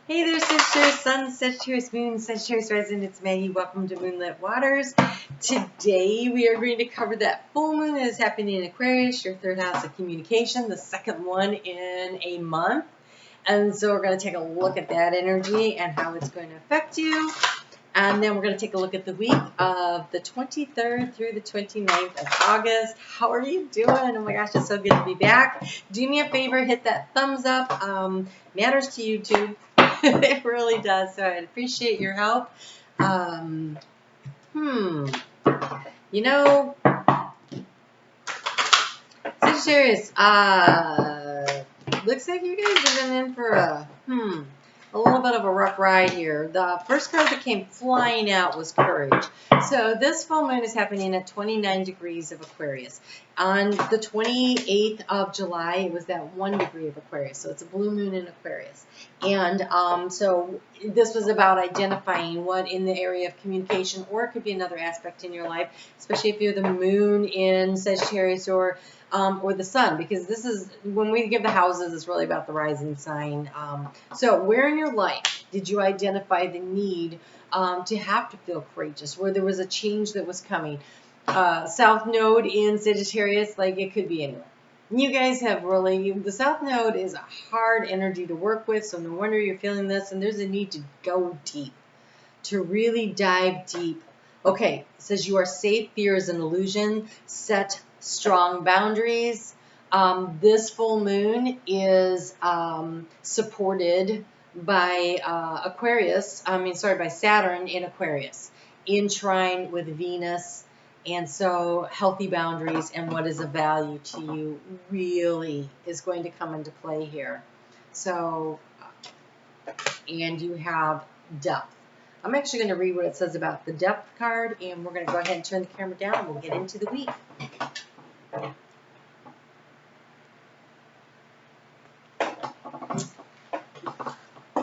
Hey there, Sagittarius Sun, Sagittarius Moon, Sagittarius Rising. It's Maggie. Welcome to Moonlit Waters. Today we are going to cover that full moon that is happening in Aquarius, your third house of communication, the second one in a month. And so we're going to take a look at that energy and how it's going to affect you. And then we're going to take a look at the week of the 23rd through the 29th of August. How are you doing? Oh my gosh, it's so good to be back. Do me a favor, hit that thumbs up. Matters to YouTube. It really does. So I'd appreciate your help. You know, Sagittarius, looks like you guys have been in for a little bit of a rough ride here. The first card that came flying out was Courage. So this full moon is happening at 29 degrees of Aquarius. On the 28th of July, it was that 1 degree of Aquarius. So it's a blue moon in Aquarius. And so this was about identifying what in the area of communication, or it could be another aspect in your life, especially if you're the moon in Sagittarius or the sun, because this is, when we give the houses, it's really about the rising sign. So where in your life did you identify the need to have to feel courageous, where there was a change that was coming? South Node in Sagittarius, like it could be anywhere. You guys have really, the South Node is a hard energy to work with, so no wonder you're feeling this, and there's a need to go deep, to really dive deep. Okay, it says you are safe, fear is an illusion, set strong boundaries. This full moon is supported by by Saturn in Aquarius, in trine with Venus. And so healthy boundaries and what is of value to you really is going to come into play here. So, and you have depth. I'm actually going to read what it says about the depth card, and we're going to go ahead and turn the camera down, and we'll get into the week.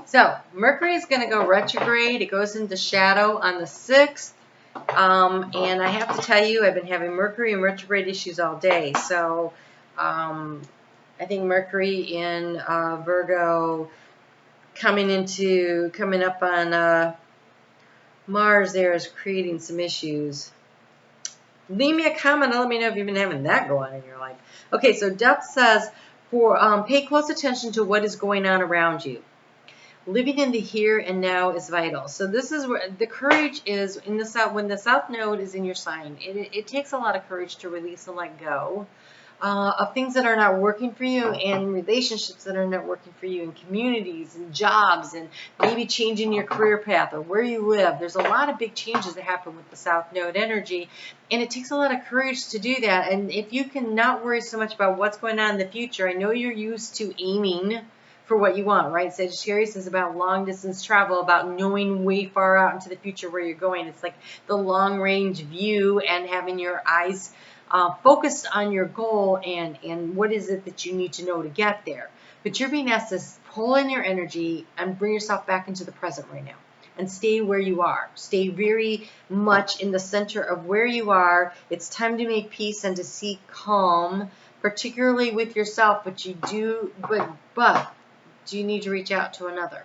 So, Mercury is going to go retrograde. It goes into shadow on the 6th. And I have to tell you, I've been having Mercury and retrograde issues all day. So, I think Mercury in Virgo coming up on Mars there is creating some issues. Leave me a comment and let me know if you've been having that go on in your life. Okay, so Depth says, pay close attention to what is going on around you. Living in the here and now is vital. So this is where the courage is in the South. When the South Node is in your sign, it takes a lot of courage to release and let go of things that are not working for you, and relationships that are not working for you, and communities and jobs, and maybe changing your career path or where you live. There's a lot of big changes that happen with the South Node energy, and it takes a lot of courage to do that. And if you can not worry so much about what's going on in the future, I know you're used to aiming for what you want, right? Sagittarius is about long distance travel, about knowing way far out into the future where you're going. It's like the long range view and having your eyes focused on your goal and what is it that you need to know to get there. But you're being asked to pull in your energy and bring yourself back into the present right now and stay where you are. Stay very much in the center of where you are. It's time to make peace and to seek calm, particularly with yourself, but you need to reach out to another.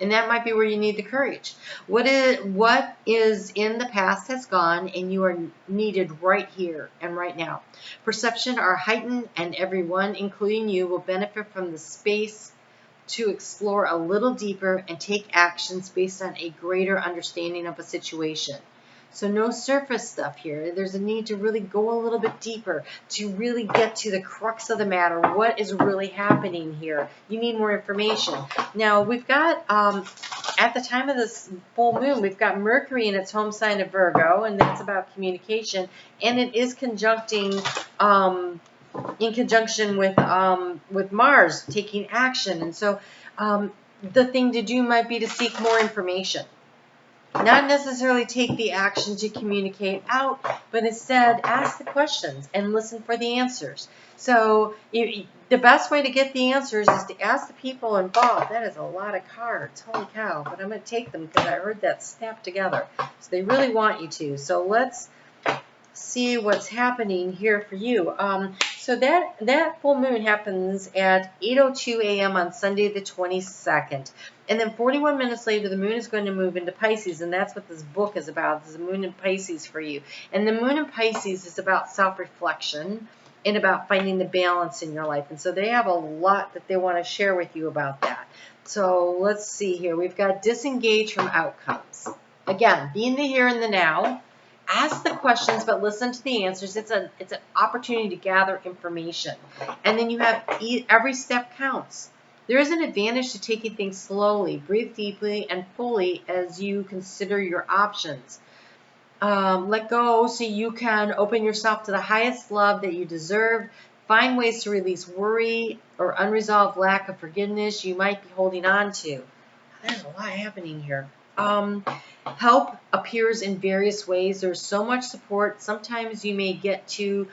And that might be where you need the courage. What is in the past has gone, and you are needed right here and right now. Perception are heightened, and everyone, including you, will benefit from the space to explore a little deeper and take actions based on a greater understanding of a situation. So no surface stuff here. There's a need to really go a little bit deeper, to really get to the crux of the matter. What is really happening here? You need more information. Now, we've got, at the time of this full moon, we've got Mercury in its home sign of Virgo, and that's about communication. And it is conjuncting, in conjunction with Mars, taking action. And so the thing to do might be to seek more information. Not necessarily take the action to communicate out, but instead ask the questions and listen for the answers. So the best way to get the answers is to ask the people involved. That is a lot of cards. Holy cow. But I'm going to take them because I heard that snap together. So they really want you to. So let's see what's happening here for you. So that full moon happens at 8:02 a.m. on Sunday the 22nd. And then 41 minutes later, the moon is going to move into Pisces, and that's what this book is about. There's a moon in Pisces for you. And the moon in Pisces is about self-reflection and about finding the balance in your life. And so they have a lot that they want to share with you about that. So let's see here. We've got disengage from outcomes. Again, be in the here and the now. Ask the questions, but listen to the answers. It's an opportunity to gather information. And then you have every step counts. There is an advantage to taking things slowly. Breathe deeply and fully as you consider your options. Let go so you can open yourself to the highest love that you deserve. Find ways to release worry or unresolved lack of forgiveness you might be holding on to. There's a lot happening here. Help appears in various ways. There's so much support. Sometimes you may get to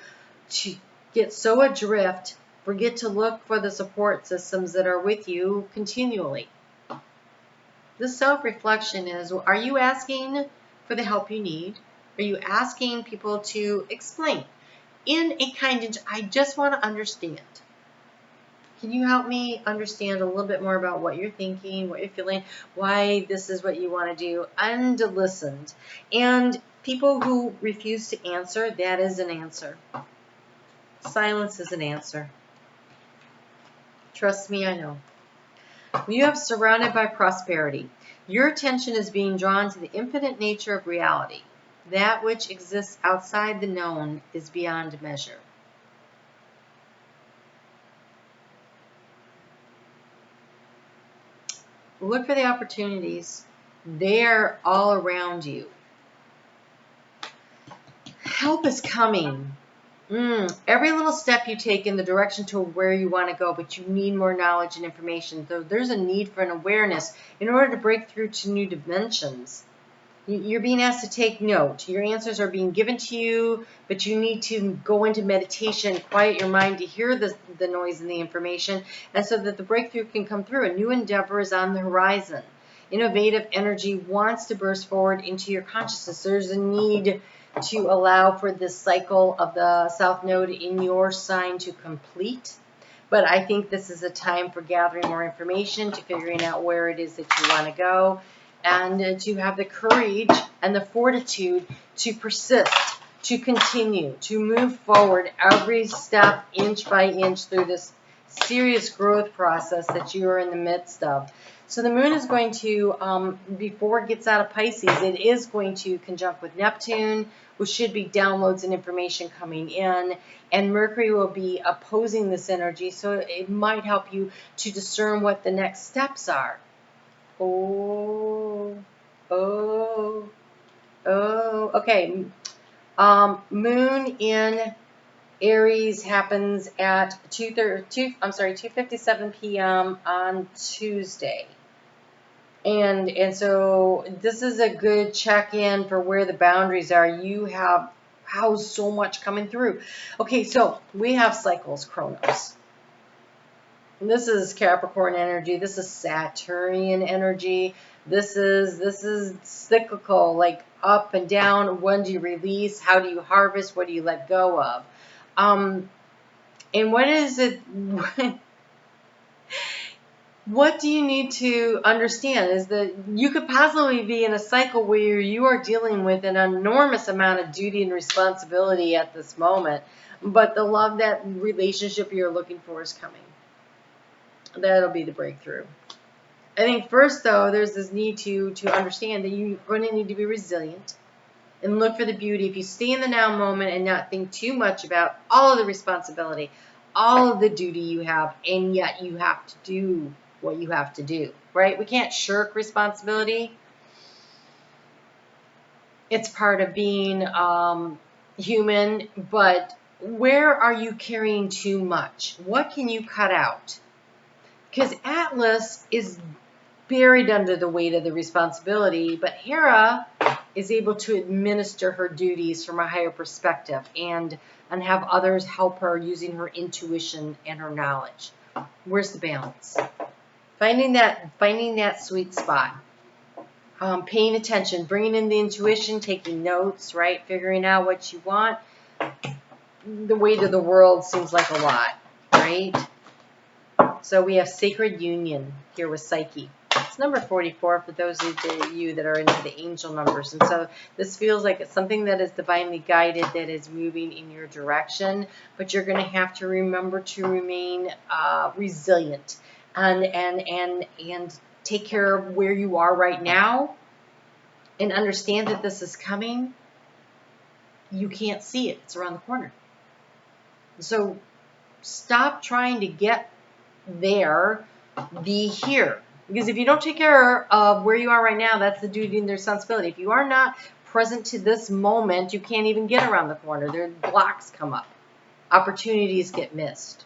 get so adrift, forget to look for the support systems that are with you continually. This self-reflection is, are you asking for the help you need? Are you asking people to explain in a kind of, I just want to understand. Can you help me understand a little bit more about what you're thinking, what you're feeling, why this is what you want to do? Unlistened. And people who refuse to answer, that is an answer. Silence is an answer. Trust me, I know. You have surrounded by prosperity. Your attention is being drawn to the infinite nature of reality. That which exists outside the known is beyond measure. Look for the opportunities. They're all around you. Help is coming. Every little step you take in the direction to where you want to go, but you need more knowledge and information. So there's a need for an awareness in order to break through to new dimensions. You're being asked to take note. Your answers are being given to you, but you need to go into meditation, quiet your mind to hear the noise and the information, and so that the breakthrough can come through. A new endeavor is on the horizon. Innovative energy wants to burst forward into your consciousness. There's a need to allow for this cycle of the South Node in your sign to complete. But I think this is a time for gathering more information, to figuring out where it is that you want to go, and to have the courage and the fortitude to persist, to continue, to move forward every step, inch by inch, through this serious growth process that you are in the midst of. So the moon is going to, before it gets out of Pisces, it is going to conjunct with Neptune, which should be downloads and information coming in, and Mercury will be opposing this energy, so it might help you to discern what the next steps are. Okay. Moon in Aries happens at 2:57 p.m. on Tuesday. And so this is a good check-in for where the boundaries are. You have so much coming through. Okay, so we have cycles, Chronos. This is Capricorn energy. This is Saturnian energy. This is cyclical, like up and down. When do you release? How do you harvest? What do you let go of? And what is it? What do you need to understand is that you could possibly be in a cycle where you are dealing with an enormous amount of duty and responsibility at this moment, but the love, that relationship you're looking for, is coming. That'll be the breakthrough. I think first, though, there's this need to understand that you're going to need to be resilient and look for the beauty. If you stay in the now moment and not think too much about all of the responsibility, all of the duty you have, and yet you have to do what you have to do, right? We can't shirk responsibility. It's part of being human, but where are you carrying too much? What can you cut out? Because Atlas is buried under the weight of the responsibility, but Hera is able to administer her duties from a higher perspective and have others help her using her intuition and her knowledge. Where's the balance? Finding that sweet spot. Paying attention, bringing in the intuition, taking notes, right? Figuring out what you want. the weight of the world seems like a lot, right? So we have Sacred Union here with Psyche. It's number 44 for those of you that are into the angel numbers. And so this feels like it's something that is divinely guided, that is moving in your direction. But you're going to have to remember to remain resilient and take care of where you are right now and understand that this is coming. You can't see it. It's around the corner. So stop trying to get there, be here. Because if you don't take care of where you are right now, that's the duty and the responsibility. If you are not present to this moment, you can't even get around the corner. There blocks come up. Opportunities get missed.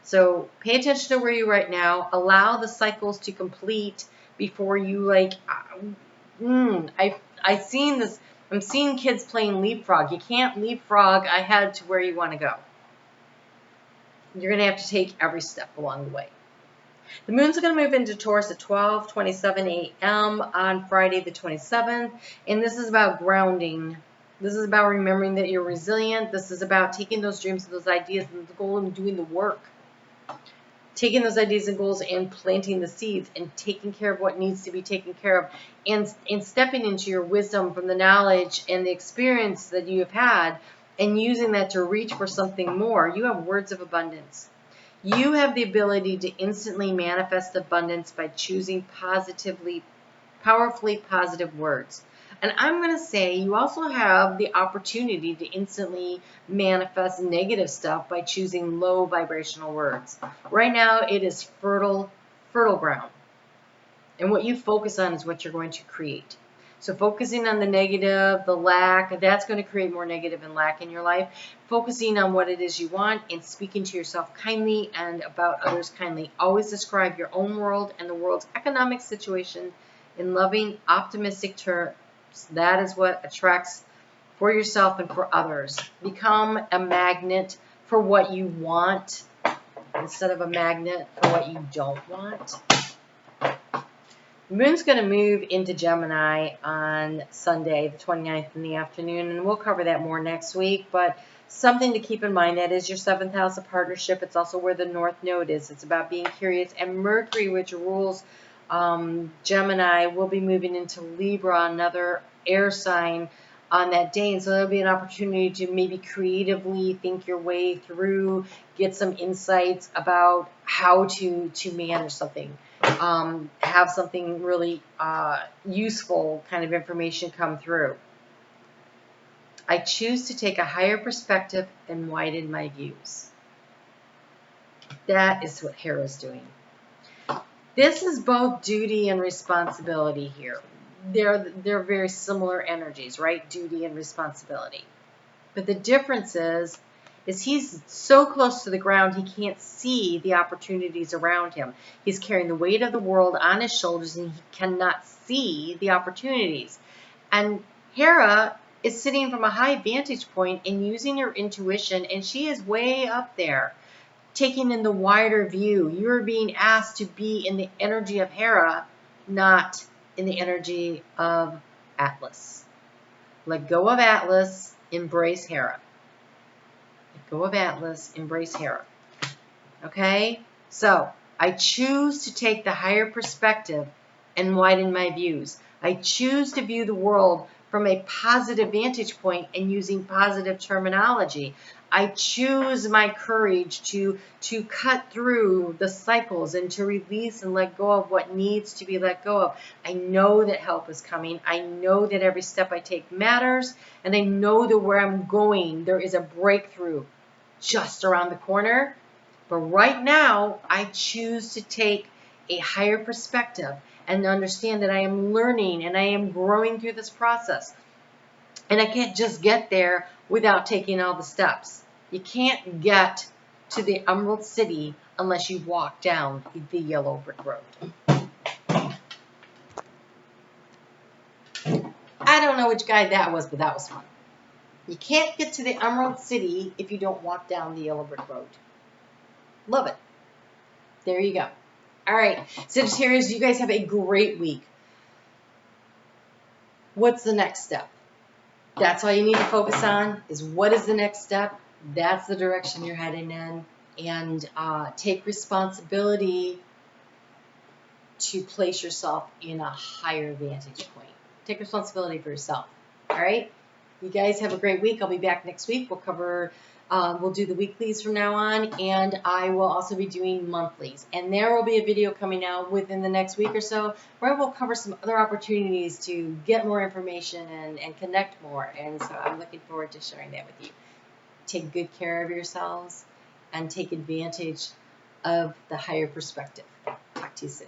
So pay attention to where you are right now. Allow the cycles to complete before you I've seen this. I'm seeing kids playing leapfrog. You can't leapfrog ahead to where you want to go. You're going to have to take every step along the way. The moon's going to move into Taurus at 12:27 a.m. on Friday the 27th. And this is about grounding. This is about remembering that you're resilient. This is about taking those dreams and those ideas and the goal and doing the work. Taking those ideas and goals and planting the seeds and taking care of what needs to be taken care of. And stepping into your wisdom from the knowledge and the experience that you have had and using that to reach for something more. You have words of abundance. You have the ability to instantly manifest abundance by choosing powerfully positive words. And I'm going to say you also have the opportunity to instantly manifest negative stuff by choosing low vibrational words. Right now, it is fertile ground. And what you focus on is what you're going to create. So focusing on the negative, the lack, that's going to create more negative and lack in your life. Focusing on what it is you want and speaking to yourself kindly and about others kindly. Always describe your own world and the world's economic situation in loving, optimistic terms. That is what attracts for yourself and for others. Become a magnet for what you want instead of a magnet for what you don't want. The moon's going to move into Gemini on Sunday, the 29th in the afternoon, and we'll cover that more next week. But something to keep in mind, that is your 7th house of partnership. It's also where the North Node is. It's about being curious. And Mercury, which rules Gemini, will be moving into Libra, another air sign, on that day. And so there'll be an opportunity to maybe creatively think your way through, get some insights about how to manage something. Have something really useful kind of information come through. I choose to take a higher perspective and widen my views. That is what Hera's doing. This is both duty and responsibility here. They're very similar energies, right? Duty and responsibility. But the difference is he's so close to the ground he can't see the opportunities around him. He's carrying the weight of the world on his shoulders and he cannot see the opportunities. And Hera is sitting from a high vantage point and using her intuition, and she is way up there, taking in the wider view. You're being asked to be in the energy of Hera, not in the energy of Atlas. Let go of Atlas, embrace Hera. Let go of Atlas, embrace Hera. Okay? So, I choose to take the higher perspective and widen my views. I choose to view the world from a positive vantage point and using positive terminology. I choose my courage to cut through the cycles and to release and let go of what needs to be let go of. I know that help is coming. I know that every step I take matters. And I know that where I'm going, there is a breakthrough just around the corner. But right now, I choose to take a higher perspective and understand that I am learning and I am growing through this process. And I can't just get there without taking all the steps. You can't get to the Emerald City unless you walk down the yellow brick road. I don't know which guy that was, but that was fun. You can't get to the Emerald City if you don't walk down the yellow brick road. Love it. There you go. All right, Sagittarius, you guys have a great week. What's the next step? That's all you need to focus on is what is the next step. That's the direction you're heading in. And take responsibility to place yourself in a higher vantage point. Take responsibility for yourself. All right? You guys have a great week. I'll be back next week. We'll cover, we'll do the weeklies from now on, and I will also be doing monthlies. And there will be a video coming out within the next week or so where we'll cover some other opportunities to get more information and connect more. And so I'm looking forward to sharing that with you. Take good care of yourselves and take advantage of the higher perspective. Talk to you soon.